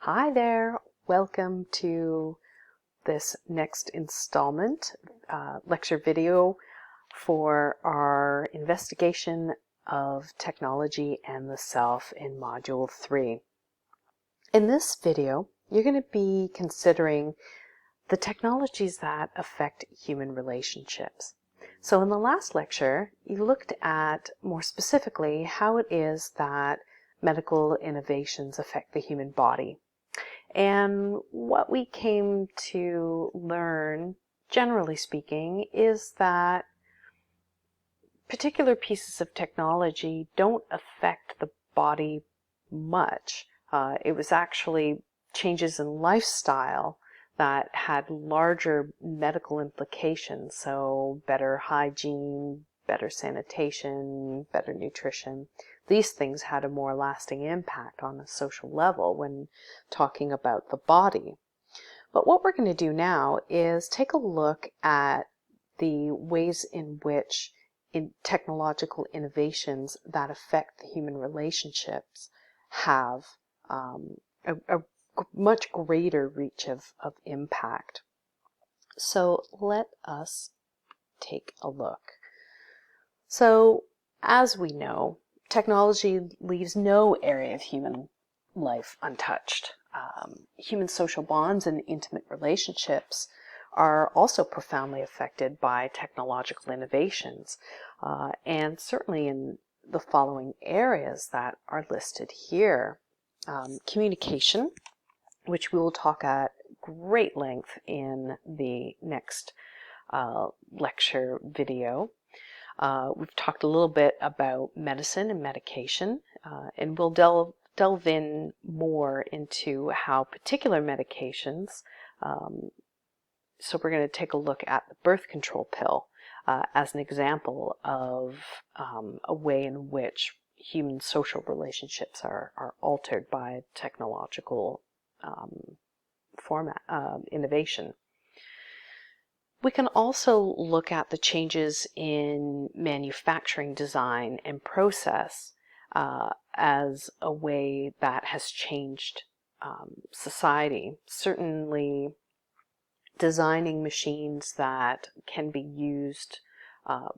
Hi there, welcome to this next installment lecture video for our investigation of technology and the self in Module 3. In this video, you're going to be considering the technologies that affect human relationships. So in the last lecture, you looked at more specifically how it is that medical innovations affect the human body. And what we came to learn, generally speaking, is that particular pieces of technology don't affect the body much. It was actually changes in lifestyle that had larger medical implications, so better hygiene, better sanitation, better nutrition. These things had a more lasting impact on a social level when talking about the body. But what we're going to do now is take a look at the ways in which technological innovations that affect the human relationships have a much greater reach of impact. So let us take a look. So as we know, technology leaves no area of human life untouched. Human social bonds and intimate relationships are also profoundly affected by technological innovations, and certainly in the following areas that are listed here. Communication, which we will talk at great length in the next lecture video. We've talked a little bit about medicine and medication, and we'll delve in more into how particular medications, so we're going to take a look at the birth control pill as an example of a way in which human social relationships are altered by technological innovation. We can also look at the changes in manufacturing design and process as a way that has changed society. Certainly, designing machines that can be used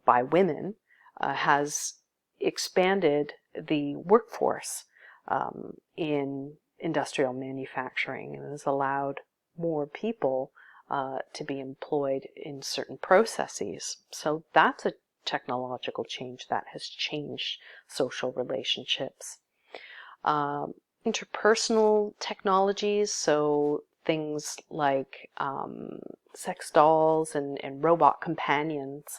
by women has expanded the workforce in industrial manufacturing and has allowed more people to be employed in certain processes. So that's a technological change that has changed social relationships. Interpersonal technologies, so things like sex dolls and robot companions,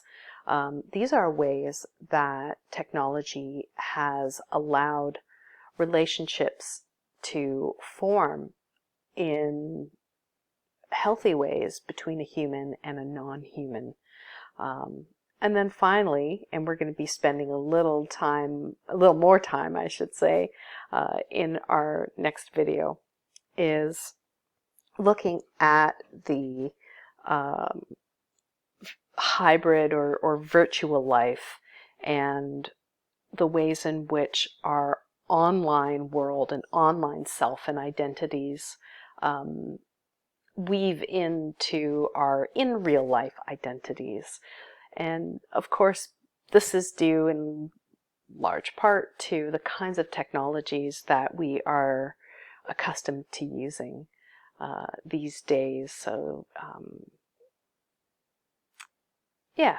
these are ways that technology has allowed relationships to form in healthy ways between a human and a non-human. And then finally, and we're going to be spending a little more time, I should say, in our next video, is looking at the hybrid or virtual life and the ways in which our online world and online self and identities weave into our in real life identities. And of course, this is due in large part to the kinds of technologies that we are accustomed to using these days. So yeah,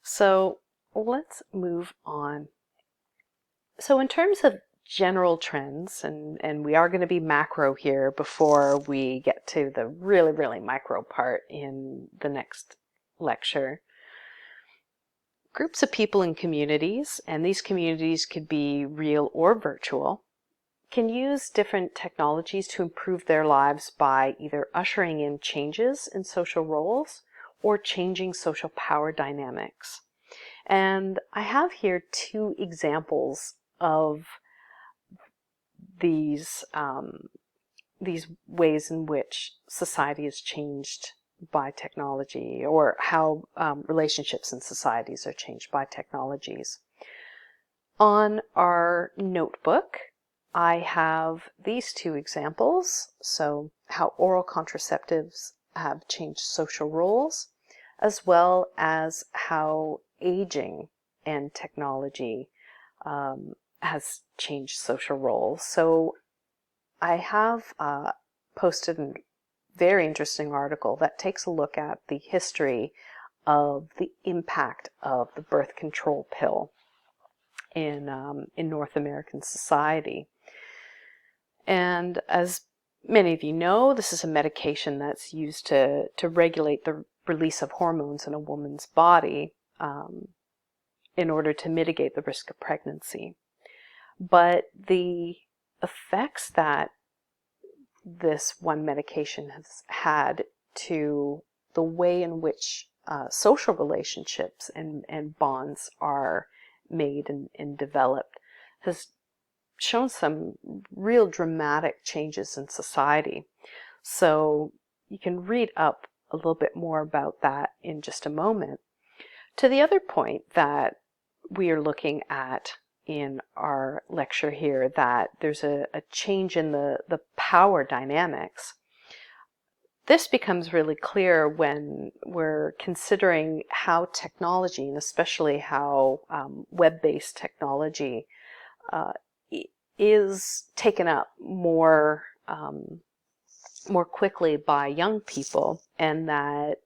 so let's move on. So in terms of general trends, and we are going to be macro here before we get to the really, really micro part in the next lecture. Groups of people in communities, and these communities could be real or virtual, can use different technologies to improve their lives by either ushering in changes in social roles or changing social power dynamics. And I have here two examples of these ways in which society has changed by technology, or how relationships in societies are changed by technologies. On our notebook, I have these two examples, so how oral contraceptives have changed social roles, as well as how aging and technology has changed social roles. So I have posted a very interesting article that takes a look at the history of the impact of the birth control pill in North American society. And as many of you know, this is a medication that's used to regulate the release of hormones in a woman's body in order to mitigate the risk of pregnancy. But the effects that this one medication has had to the way in which social relationships and bonds are made and developed has shown some real dramatic changes in society. So you can read up a little bit more about that in just a moment. To the other point that we are looking at in our lecture here, that there's a change in the power dynamics. This becomes really clear when we're considering how technology, and especially how web-based technology, is taken up more quickly by young people, and that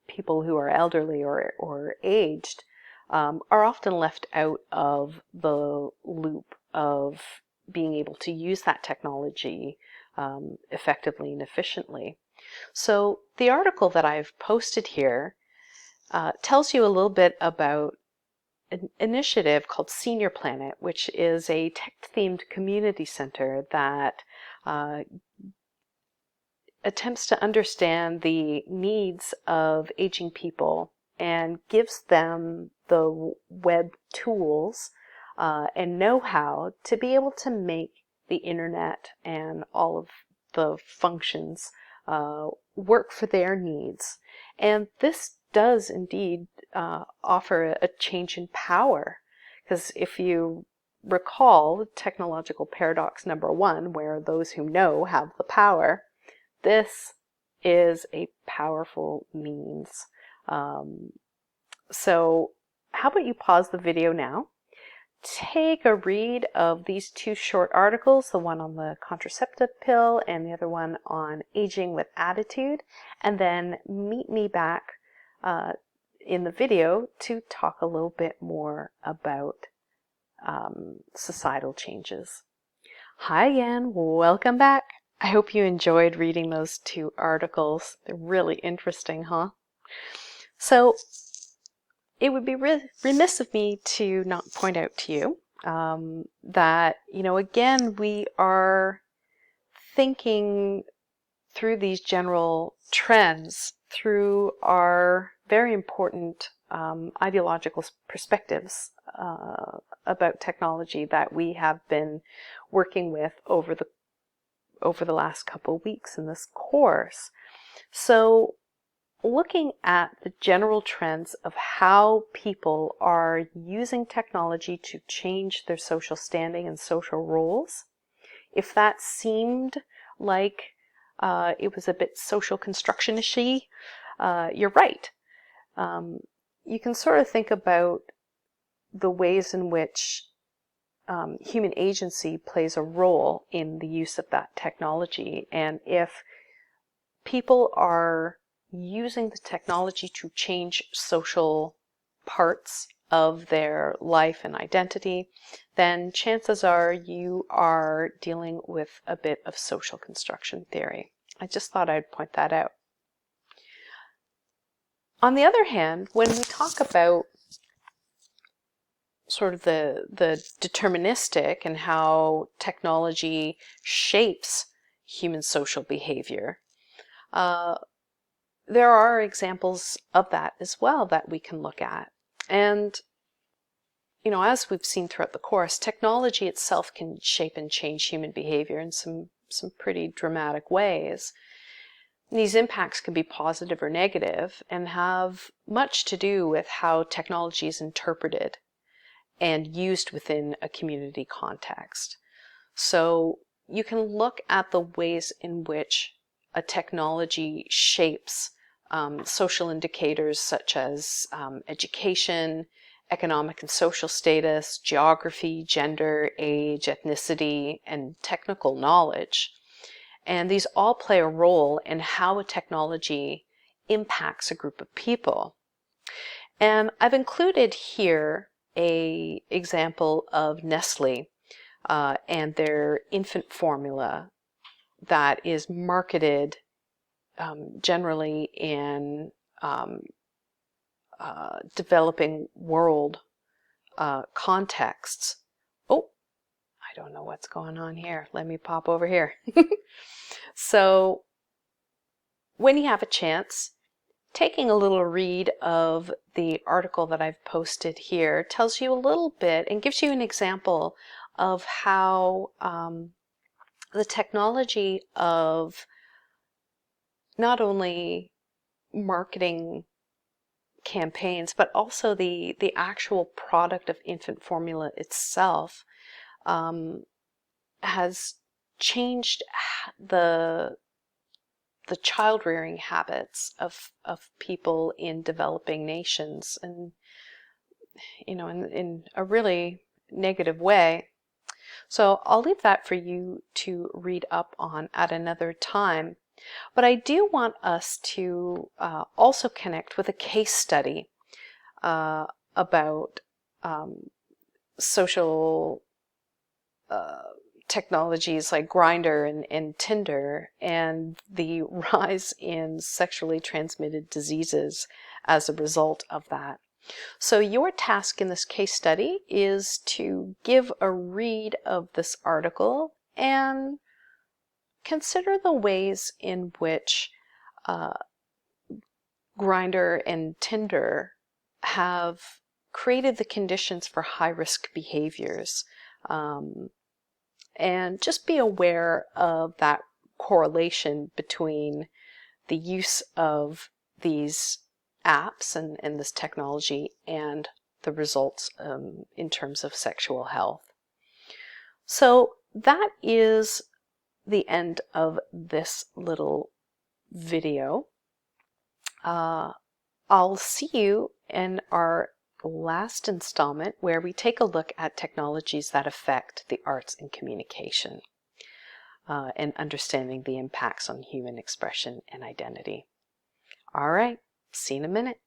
people who are elderly or aged are often left out of the loop of being able to use that technology effectively and efficiently. So the article that I've posted here tells you a little bit about an initiative called Senior Planet, which is a tech-themed community center that attempts to understand the needs of aging people and gives them the web tools and know-how to be able to make the internet and all of the functions work for their needs. And this does indeed offer a change in power, because if you recall technological paradox number 1, where those who know have the power, this is a powerful means. So how about you pause the video now, take a read of these two short articles, the one on the contraceptive pill and the other one on aging with attitude, and then meet me back in the video to talk a little bit more about societal changes. Hi again, welcome back. I hope you enjoyed reading those two articles. They're really interesting, huh? So it would be remiss of me to not point out to you that, again, we are thinking through these general trends through our very important ideological perspectives about technology that we have been working with over the last couple of weeks in this course. So looking at the general trends of how people are using technology to change their social standing and social roles, if that seemed like it was a bit social construction-ishy, you're right. You can sort of think about the ways in which human agency plays a role in the use of that technology, and if people are using the technology to change social parts of their life and identity, then chances are you are dealing with a bit of social construction theory. I just thought I'd point that out. On the other hand, when we talk about sort of the deterministic and how technology shapes human social behavior, there are examples of that as well that we can look at. And, as we've seen throughout the course, technology itself can shape and change human behavior in some pretty dramatic ways. These impacts can be positive or negative and have much to do with how technology is interpreted and used within a community context. So you can look at the ways in which a technology shapes social indicators such as education, economic and social status, geography, gender, age, ethnicity, and technical knowledge. And these all play a role in how a technology impacts a group of people. And I've included here an example of Nestle and their infant formula that is marketed generally in developing world contexts. Oh, I don't know what's going on here. Let me pop over here. So when you have a chance, taking a little read of the article that I've posted here tells you a little bit and gives you an example of how the technology of not only marketing campaigns, but also the actual product of infant formula itself has changed the child rearing habits of people in developing nations, and in a really negative way. So I'll leave that for you to read up on at another time. But I do want us to also connect with a case study about social technologies like Grindr and Tinder and the rise in sexually transmitted diseases as a result of that. So your task in this case study is to give a read of this article and consider the ways in which Grindr and Tinder have created the conditions for high-risk behaviors. And just be aware of that correlation between the use of these apps and this technology and the results in terms of sexual health. So that is the end of this little video. I'll see you in our last installment where we take a look at technologies that affect the arts and communication and understanding the impacts on human expression and identity. All right, see you in a minute.